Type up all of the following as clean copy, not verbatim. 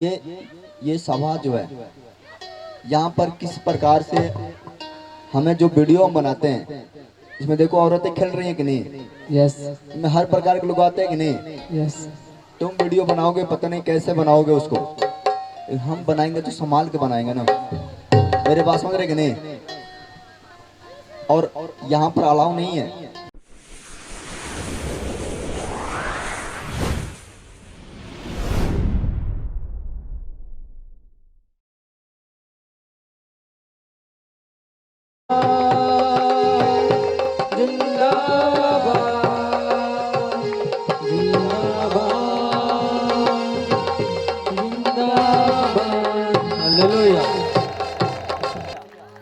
ये सभा जो है यहाँ पर किस प्रकार से हमें जो वीडियो हम बनाते हैं, इसमें देखो औरतें खेल रही हैं कि नहीं। यस इसमें हर प्रकार के लोग आते हैं कि नहीं। यस तुम वीडियो बनाओगे, पता नहीं कैसे बनाओगे उसको। हम बनाएंगे तो संभाल के बनाएंगे ना, मेरे पास समझ रहे कि नहीं। और यहाँ पर अलाउ नहीं है।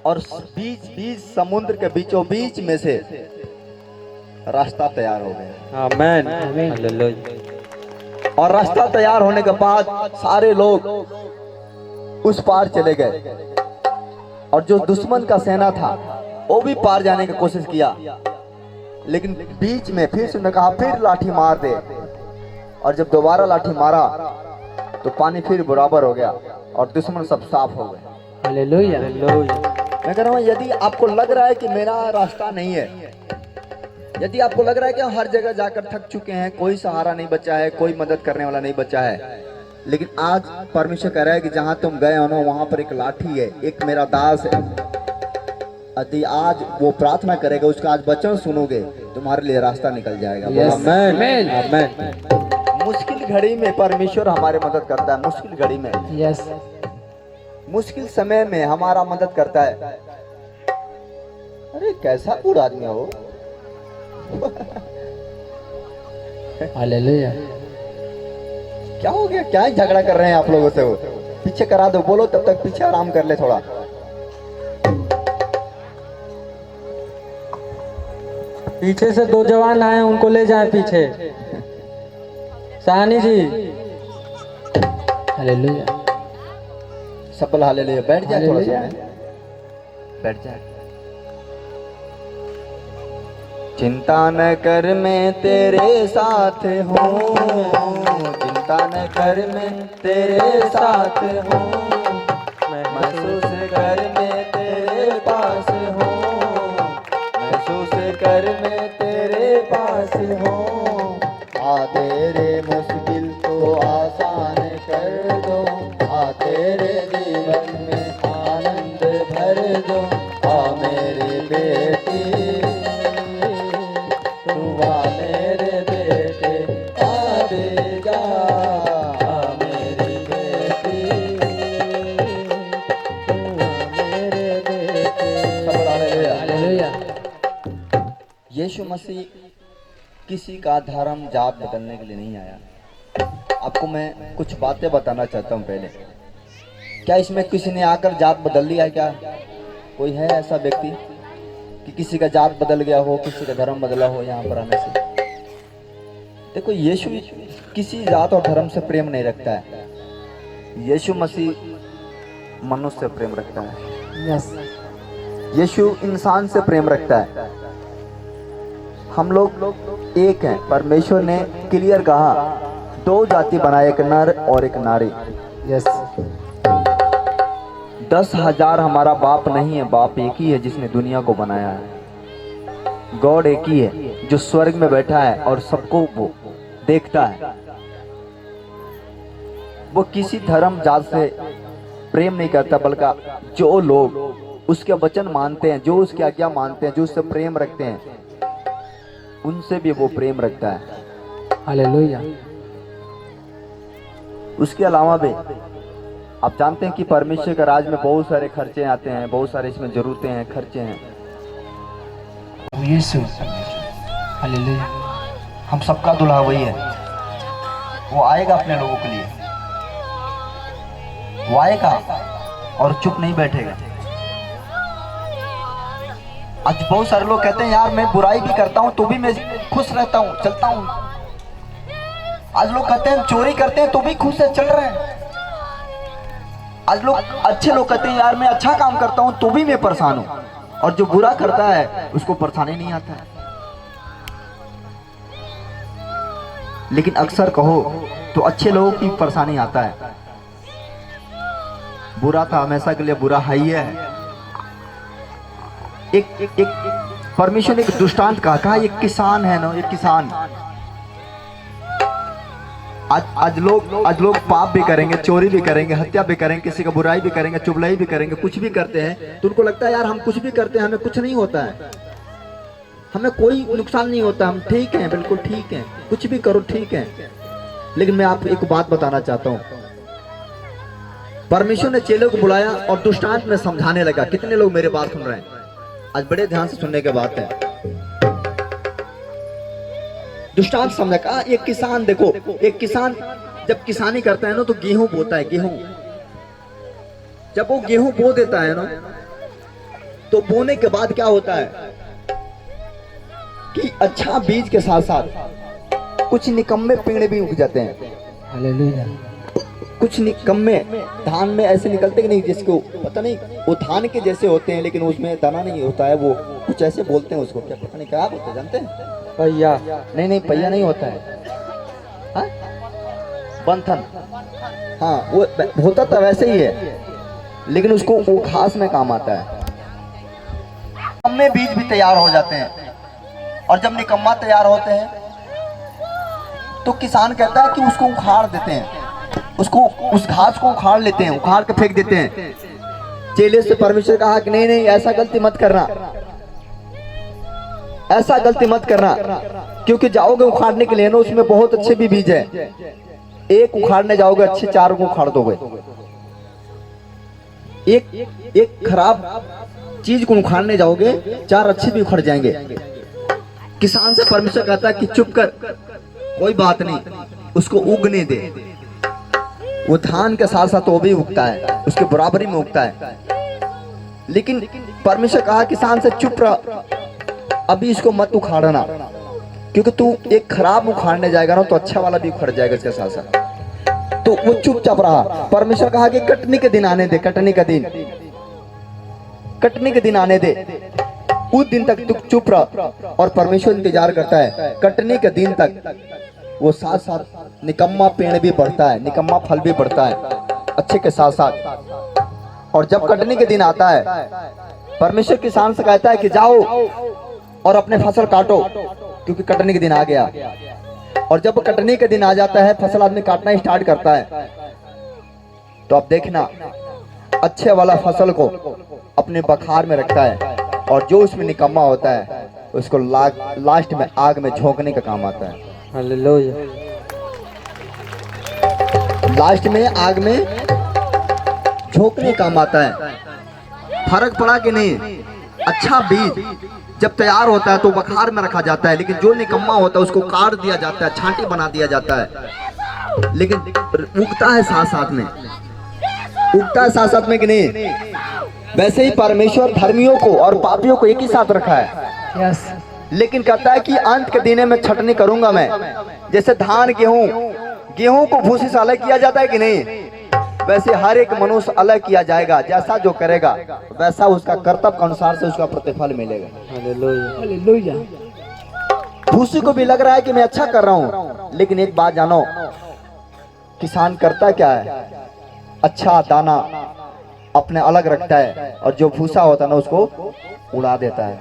और बीच बीच समुद्र के बीचों बीच में से रास्ता तैयार हो गया। Amen hallelujah. और रास्ता तैयार होने के बाद सारे लोग उस पार चले गए, और जो दुश्मन का सेना था वो भी पार जाने की कोशिश किया, लेकिन बीच में फिर उसने कहा फिर लाठी मार दे। और जब दोबारा लाठी मारा तो पानी फिर बराबर हो गया और दुश्मन सब साफ हो गए। हालेलुया। मैं कह रहा हूँ, यदि आपको लग रहा है कि मेरा रास्ता नहीं है, यदि आपको लग रहा है कि हम हर जगह जाकर थक चुके हैं, कोई सहारा नहीं बचा है, कोई मदद करने वाला नहीं बचा है, लेकिन आज परमेश्वर कह रहा है कि जहां तुम गए हो ना, वहां पर एक लाठी है, एक मेरा दास है। यदि आज वो प्रार्थना करेगा, उसका आज वचन सुनोगे, तुम्हारे लिए रास्ता निकल जाएगा। आमेन आमेन। मुश्किल घड़ी में परमेश्वर हमारे मदद करता है। मुश्किल घड़ी में, यस मुश्किल समय में हमारा मदद करता है। अरे कैसा पूरा आदमी हो। हालेलुया। क्या हो गया, क्या झगड़ा कर रहे हैं आप लोगों से? वो पीछे करा दो, बोलो तब तक पीछे आराम कर ले थोड़ा। पीछे से दो जवान आए, उनको ले जाए पीछे। सहानी जी हालेलुया। सफल हालेलुया। बैठ जाए थोड़ा सा, बैठ जाए। चिंता न कर मैं तेरे साथ हूँ, चिंता न कर मैं तेरे साथ हूँ, महसूस कर मैं तेरे पास हूँ, महसूस कर मैं तेरे पास हूँ। आ तेरे मुश्किल को आसान कर दो, आ तेरे जीवन में आनंद भर दो। आ मेरी बेटी, तू आ मेरे बेटे, आ बेटा, आ मेरी बेटी, तू आ मेरे बेटे। सब हालेलुया। यीशु मसीह किसी का धर्म जात बदलने के लिए नहीं आया। आपको मैं कुछ बातें बताना चाहता हूँ पहले। क्या इसमें किसी ने आकर जात बदल लिया है? क्या कोई है ऐसा व्यक्ति कि किसी का जात बदल गया हो, किसी का धर्म बदला हो यहाँ पर आने से? देखो, यीशु किसी जात और धर्म से प्रेम नहीं रखता है। यीशु मसीह मनुष्य से प्रेम रखता है। यस यीशु इंसान से प्रेम रखता है। हम लोग एक हैं। परमेश्वर ने क्लियर कहा, दो जाति बनाए, एक नर और एक नारी। यस 10,000 हमारा बाप नहीं है, बाप एक ही है जिसने दुनिया को बनाया है। गॉड एक ही है जो स्वर्ग में बैठा है और सबको वो देखता है। वो किसी धर्म जात से प्रेम नहीं करता, बल्कि जो लोग उसके वचन मानते हैं, जो उसकी आज्ञा मानते हैं, जो उससे प्रेम रखते हैं, उनसे भी वो प्रेम रखता है। हालेलुया। उसके अलावा भी आप जानते हैं कि परमेश्वर के राज में बहुत सारे खर्चे आते हैं, बहुत सारे इसमें जरूरतें हैं, खर्चे हैं। यीशु हालेलुया। हम सबका दुल्हा वही है। वो आएगा अपने लोगों के लिए, वो आएगा और चुप नहीं बैठेगा। आज बहुत सारे लोग कहते हैं, यार मैं बुराई भी करता हूँ तो भी मैं खुश रहता हूँ, चलता हूँ। आज लोग कहते हैं चोरी करते हैं तो भी खुश है, चल रहे हैं। आज लोग अच्छे लोग कहते हैं, यार मैं अच्छा काम करता हूँ तो भी मैं परेशान हूँ, और जो बुरा करता है उसको परेशानी नहीं आता है। लेकिन अक्सर कहो तो अच्छे लोगों की परेशानी आता है। बुरा था हमेशा के लिए बुरा है ही है। एक परमेश्वर ने एक दृष्टांत कहा एक किसान है ना, एक किसान। आज लोग पाप भी करेंगे, चोरी भी करेंगे, हत्या भी करेंगे, किसी का बुराई भी करेंगे, चुगलाई भी करेंगे, कुछ भी करते हैं तो उनको लगता है यार हम कुछ भी करते हैं हमें कुछ नहीं होता है, हमें कोई नुकसान नहीं होता, हम ठीक हैं, बिल्कुल ठीक हैं, कुछ भी करो ठीक है। लेकिन मैं आपको एक बात बताना चाहता हूँ, परमेश्वर ने चेलों को बुलाया और दृष्टांत में समझाने लगा। कितने लोग मेरे बात सुन रहे हैं? आज बड़े ध्यान से सुनने के बात है। दृष्टांत समझा। कहा एक किसान, देखो एक किसान जब किसानी करता है ना तो गेहूं बोता है। गेहूं जब वो गेहूं बो देता है ना तो बोने के बाद क्या होता है कि अच्छा बीज के साथ साथ कुछ निकम्मे पेड़ भी उग जाते हैं। हालेलुया। कुछ निकम्मे धान में ऐसे निकलते कि नहीं, जिसको पता नहीं वो धान के जैसे होते हैं लेकिन उसमें दाना नहीं होता है, वो कुछ ऐसे बोलते हैं उसको, क्या पता नहीं क्या बोलते हैं, जानते हैं? पहिया। नहीं पहिया नहीं होता है, हाँ? बंथन। हाँ वो होता तो वैसे ही है लेकिन उसको वो घास में काम आता है। निकम्मे बीज भी तैयार हो जाते हैं और जब निकम्मा तैयार होते हैं तो किसान कहता है कि उसको उखाड़ देते हैं, उसको उस घास को उखाड़ लेते हैं, उखाड़ के फेंक देते हैं। चेले से परमेश्वर कहा कि नहीं ऐसा गलती मत करना, ऐसा गलती मत करना, क्योंकि जाओगे उखाड़ने के लिए ना उसमें बहुत अच्छे भी बीज है, एक उखाड़ने जाओगे अच्छे चार को उखाड़ दोगे। एक खराब चीज को उखाड़ने जाओगे चार अच्छे भी उखड़ जाएंगे। किसान से परमेश्वर कहता है कि चुप कर, कोई बात नहीं, उसको उगने दे। वो धान के साथ साथ वो भी उगता है, उसके बराबरी में उगता है। लेकिन परमेश्वर कहा किसान से चुप रह, अभी इसको मत उखाड़ना, क्योंकि तू एक खराब उखाड़ने जाएगा ना तो अच्छा वाला भी उखड़ जाएगा इसके साथ साथ। तो वो चुपचाप रहा। परमेश्वर कहा कि कटनी के दिन आने दे, कटनी का दिन, कटनी के दिन आने दे, उस दिन तक तू चुप रह। और परमेश्वर इंतजार करता है कटनी के दिन तक। वो साथ साथ निकम्मा पेड़ भी बढ़ता है, निकम्मा फल भी बढ़ता है अच्छे के साथ साथ। और जब कटनी के दिन आता है परमेश्वर किसान से कहता है कि जाओ और अपने फसल काटो, क्योंकि कटनी के दिन आ गया। और जब कटनी के दिन आ जाता है फसल आदमी काटना स्टार्ट करता है, तो आप देखना अच्छे वाला फसल को अपने बखार में रखता है और जो उसमें निकम्मा होता है उसको लास्ट में आग में झोंकने का काम आता है। हालेलुया। लास्ट में आग में झोंकने काम आता है। फर्क पड़ा कि नहीं? अच्छा बीज जब तैयार होता है तो बखार में रखा जाता है, लेकिन जो निकम्मा होता है उसको काट दिया जाता है, छांटी बना दिया जाता है। लेकिन उगता है साथ साथ में, उगता है साथ साथ में कि नहीं? वैसे ही परमेश्वर धर्मियों को और पापियों को एक ही साथ रखा है। यस। लेकिन कहता है कि अंत के दिन में छटनी करूंगा मैं। जैसे धान गेहूं को भूसी से अलग किया जाता है कि नहीं, वैसे हर एक मनुष्य अलग किया जाएगा। जैसा जो करेगा वैसा उसका कर्तव्य के अनुसार से उसका प्रतिफल मिलेगा। हालेलुया। हालेलुया। भूसी को भी लग रहा है कि मैं अच्छा कर रहा हूं, लेकिन एक बात जानो, किसान करता क्या है, अच्छा दाना अपने अलग रखता है और जो भूसा होता है ना उसको उड़ा देता है।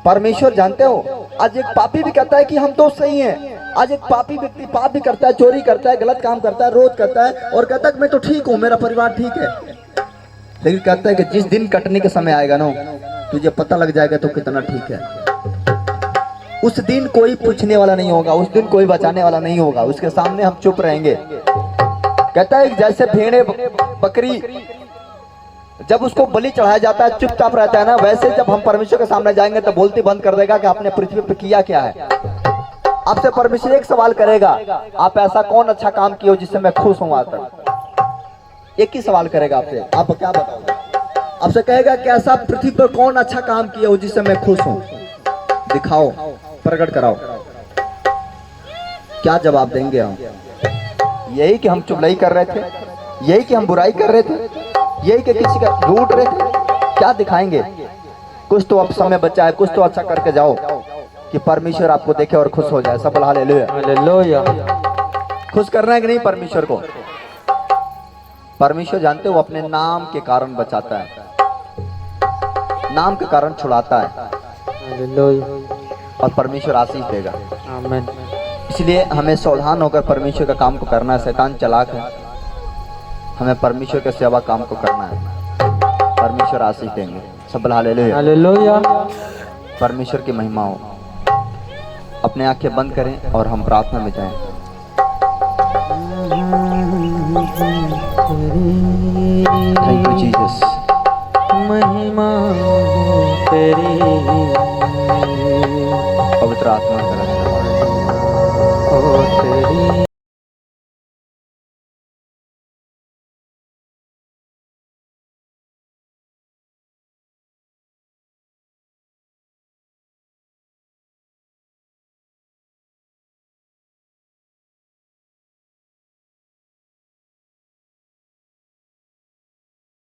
परमेश्वर जानते हो, आज एक पापी भी कहता है कि हम तो सही हैं। आज एक पापी व्यक्ति पाप भी करता है, चोरी करता है, गलत काम करता है, रोज करता है और कहता है कि मैं तो ठीक हूँ, मेरा परिवार ठीक है। लेकिन कहता है कि जिस दिन कटने के समय आएगा ना तुझे पता लग जाएगा तो कितना ठीक है। उस दिन कोई पूछने वाला नहीं होगा, उस दिन कोई बचाने वाला नहीं होगा, उसके सामने हम चुप रहेंगे। कहता है जैसे भेड़े बकरी जब उसको बलि चढ़ाया जाता है चुपचाप रहता है ना, वैसे जब हम परमेश्वर के सामने जाएंगे तो बोलती बंद कर देगा कि आपने पृथ्वी पर किया क्या है। आपसे परमेश्वर एक सवाल करेगा, आप ऐसा कौन अच्छा काम किया हो जिससे मैं खुश हूं आज तक। एक ही सवाल करेगा आपसे, आप क्या बताओगे? आपसे कहेगा कि ऐसा पृथ्वी पर कौन अच्छा काम किया हो जिससे मैं खुश हूं, दिखाओ, प्रकट कराओ। क्या जवाब देंगे हम? यही कि हम चुगली कर रहे थे, यही कि हम बुराई कर रहे थे, यही कि किसी का लूट रहे थे? क्या दिखाएंगे? कुछ तो अब समय बचा है, कुछ तो अच्छा करके जाओ कि परमेश्वर आपको देखे और खुश हो जाए। सब बोल हालेलुया। हालेलुया। खुश करना है कि नहीं परमेश्वर को? परमेश्वर जानते हो वो अपने नाम के कारण बचाता है, नाम के कारण छुड़ाता है, हालेलुया, और परमेश्वर आशीष देगा। आमीन। इसलिए हमें सावधान होकर परमेश्वर का काम को करना है। शैतान चालाक है, हमें परमेश्वर के सेवा काम को करना है, परमेश्वर आशीष देंगे। सब बोल हालेलुया। हालेलुया। परमेश्वर की महिमा हो। अपने आंखें बंद करें और हम प्रार्थना में जाएं। Thank you Jesus. महिमा तेरी, पवित्र आत्मा का ओ तेरी